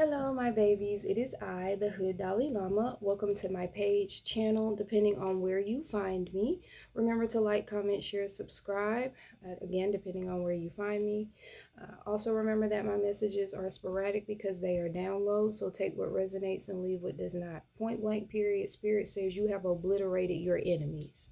Hello, my babies. It is I, the Hood Dalai Lama. Welcome to my page, channel, depending on where you find me. Remember to like, comment, share, subscribe. Again, depending on where you find me. Also, remember that my messages are sporadic because they are downloads. So take what resonates and leave what does not. Point blank, period. Spirit says you have obliterated your enemies.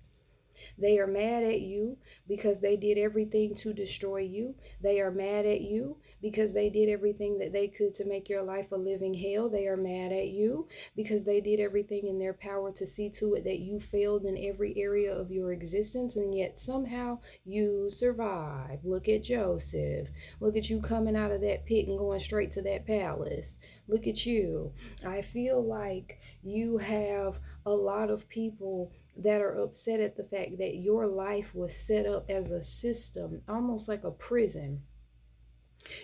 They are mad at you because they did everything to destroy you. They are mad at you because they did everything that they could to make your life a living hell. They are mad at you because they did everything in their power to see to it that you failed in every area of your existence, and yet somehow you survived. Look at Joseph. Look at you coming out of that pit and going straight to that palace. Look at you. I feel like you have a lot of people that are upset at the fact that your life was set up as a system, almost like a prison.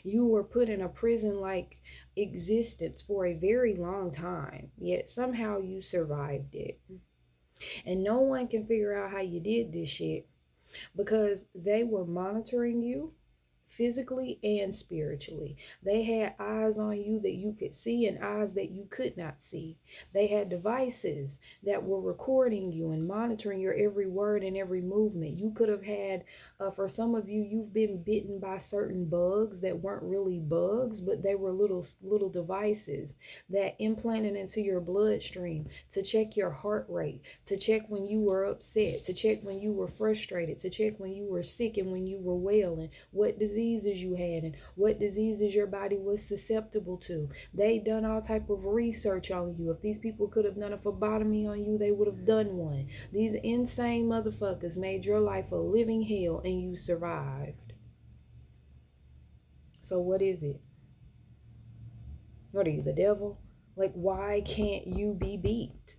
You were put in a prison like existence for a very long time, yet somehow you survived it. And no one can figure out how you did this shit because they were monitoring you physically and spiritually. They had eyes on you that you could see and eyes that you could not see. They had devices that were recording you and monitoring your every word and every movement. You could have had, for some of you, you've been bitten by certain bugs that weren't really bugs, but they were little devices that implanted into your bloodstream to check your heart rate, to check when you were upset, to check when you were frustrated, to check when you were sick and when you were well, and what diseases you had and what diseases your body was susceptible to. They done all type of research on you. If these people could have done a phlebotomy on you, they would have done one. These insane motherfuckers made your life a living hell and you survived. So what is it? What are you, the devil? Like, why can't you be beat?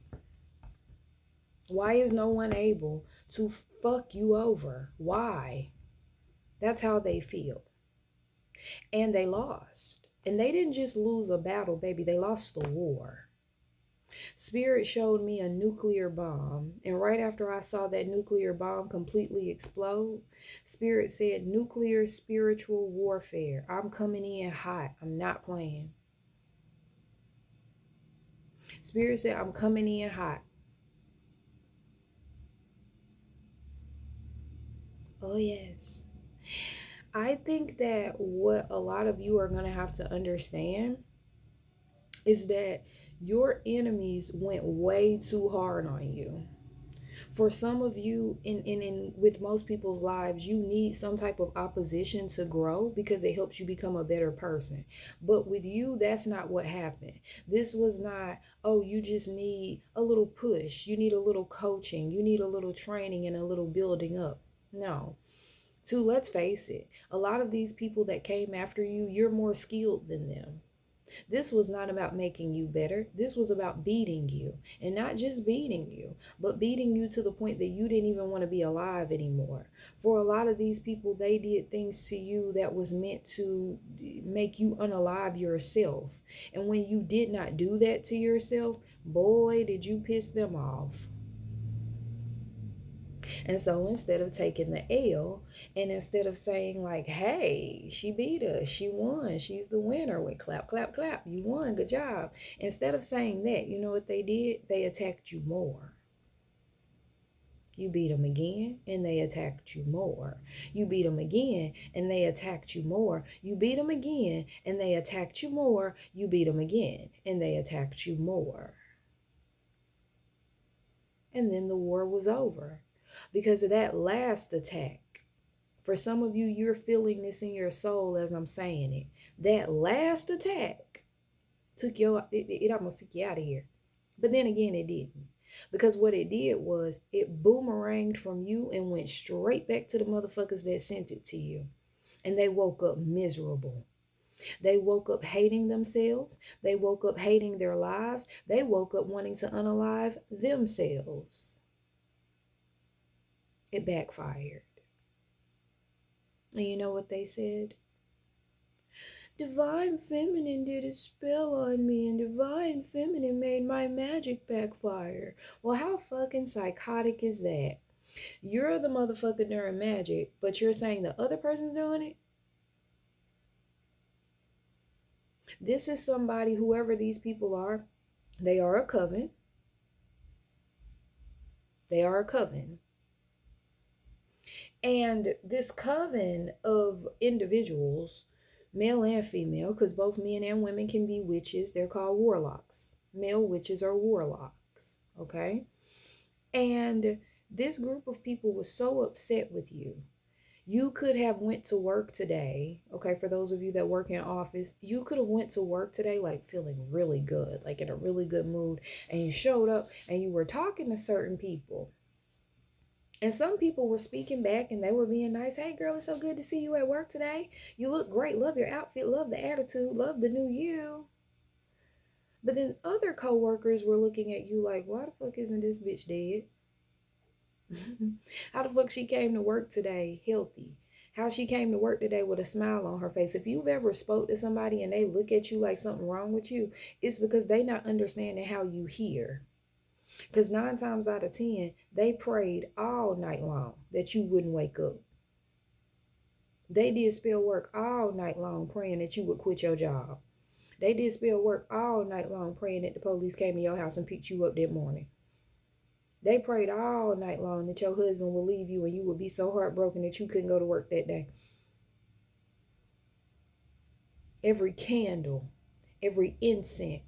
Why is no one able to fuck you over? Why? That's how they feel. And they lost. And they didn't just lose a battle, baby. They lost the war. Spirit showed me a nuclear bomb. And right after I saw that nuclear bomb completely explode, Spirit said, nuclear spiritual warfare. I'm coming in hot. I'm not playing. Spirit said, I'm coming in hot. Oh, yes. I think that what a lot of you are going to have to understand is that your enemies went way too hard on you. For some of you, in with most people's lives, you need some type of opposition to grow because it helps you become a better person. But with you, that's not what happened. This was not, oh, you just need a little push. You need a little coaching. You need a little training and a little building up. No. Two, let's face it, a lot of these people that came after you, you're more skilled than them. This was not about making you better. This was about beating you. And not just beating you, but beating you to the point that you didn't even want to be alive anymore. For a lot of these people, they did things to you that was meant to make you unalive yourself. And when you did not do that to yourself, boy, did you piss them off. And so instead of taking the L, and instead of saying like, hey, she beat us, she won, she's the winner, with clap, clap, clap, you won, good job. Instead of saying that, you know what they did? They attacked you more. You beat them again and they attacked you more. You beat them again and they attacked you more. You beat them again and they attacked you more. You beat them again and they attacked you more. And then the war was over because of that last attack. For some of you, you're feeling this in your soul as I'm saying it. That last attack took you, it almost took you out of here. But then again, it didn't. Because what it did was it boomeranged from you and went straight back to the motherfuckers that sent it to you. And they woke up miserable. They woke up hating themselves. They woke up hating their lives. They woke up wanting to unalive themselves. It backfired. And you know what they said? Divine Feminine did a spell on me, and Divine Feminine made my magic backfire. Well, how fucking psychotic is that? You're the motherfucker doing magic, but you're saying the other person's doing it? This is somebody, whoever these people are, they are a coven. They are a coven. And this coven of individuals, male and female, because both men and women can be witches, they're called warlocks. Male witches are warlocks, okay? And this group of people was so upset with you. You could have went to work today, okay, for those of you that work in office, you could have went to work today like feeling really good, like in a really good mood, and you showed up and you were talking to certain people. And some people were speaking back and they were being nice. Hey girl, it's so good to see you at work today. You look great. Love your outfit. Love the attitude. Love the new you. But then other coworkers were looking at you like, why the fuck isn't this bitch dead? How the fuck she came to work today healthy? How she came to work today with a smile on her face? If you've ever spoke to somebody and they look at you like something wrong with you, it's because they not understanding how you hear. Because 9 times out of 10, they prayed all night long that you wouldn't wake up. They did spell work all night long praying that you would quit your job. They did spell work all night long praying that the police came to your house and picked you up that morning. They prayed all night long that your husband would leave you and you would be so heartbroken that you couldn't go to work that day. Every candle, every incense,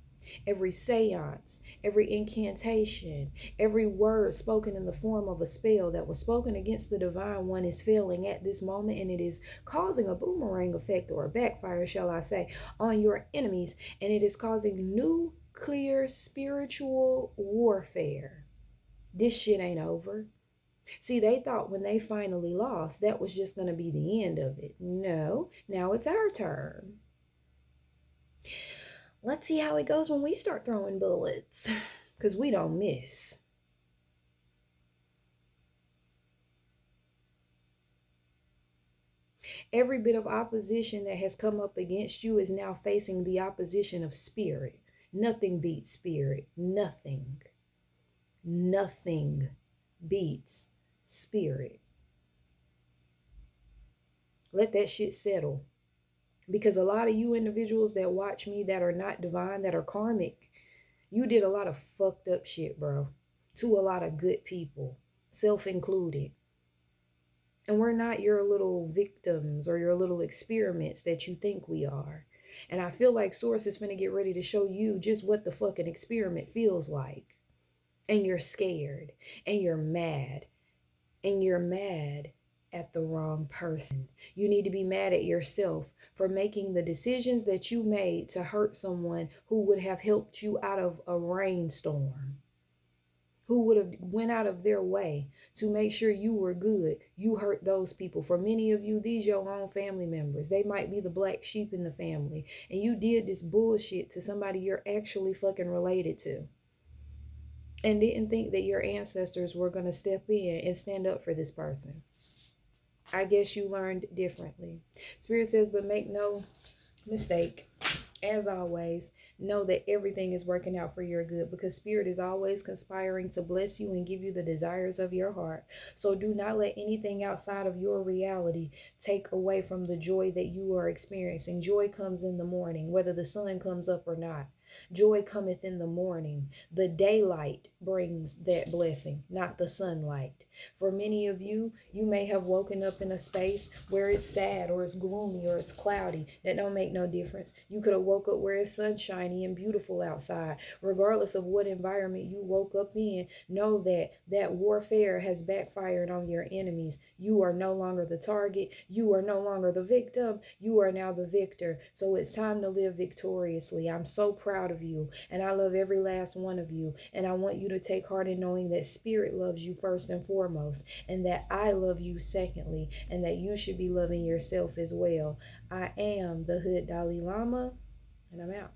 every seance, every incantation, every word spoken in the form of a spell that was spoken against the divine one is failing at this moment, and it is causing a boomerang effect, or a backfire, shall I say, on your enemies, and it is causing nuclear spiritual warfare. This shit ain't over. See, they thought when they finally lost, that was just going to be the end of it. No, now it's our turn. Let's see how it goes when we start throwing bullets, because we don't miss. Every bit of opposition that has come up against you is now facing the opposition of spirit. Nothing beats spirit. Nothing. Nothing beats spirit. Let that shit settle. Because a lot of you individuals that watch me that are not divine, that are karmic, you did a lot of fucked up shit, bro. To a lot of good people, self-included. And we're not your little victims or your little experiments that you think we are. And I feel like Source is finna get ready to show you just what the fucking experiment feels like. And you're scared. And you're mad. And you're mad at the wrong person. You need to be mad at yourself for making the decisions that you made to hurt someone who would have helped you out of a rainstorm, who would have went out of their way to make sure you were good. You hurt those people. For many of you, these your own family members. They might be the black sheep in the family, and you did this bullshit to somebody you're actually fucking related to, and didn't think that your ancestors were going to step in and stand up for this person. I guess you learned differently. Spirit says, but make no mistake, as always, know that everything is working out for your good, because Spirit is always conspiring to bless you and give you the desires of your heart. So do not let anything outside of your reality take away from the joy that you are experiencing. Joy comes in the morning, whether the sun comes up or not. Joy cometh in the morning. The daylight brings that blessing, not the sunlight. For many of you, you may have woken up in a space where it's sad or it's gloomy or it's cloudy. That don't make no difference. You could have woke up where it's sunshiny and beautiful outside. Regardless of what environment you woke up in, know that that warfare has backfired on your enemies. You are no longer the target. You are no longer the victim. You are now the victor. So it's time to live victoriously. I'm so proud of you, and I love every last one of you, and I want you to take heart in knowing that Spirit loves you first and foremost, and that I love you secondly, and that you should be loving yourself as well. I am the Hood Dalai Lama, and I'm out.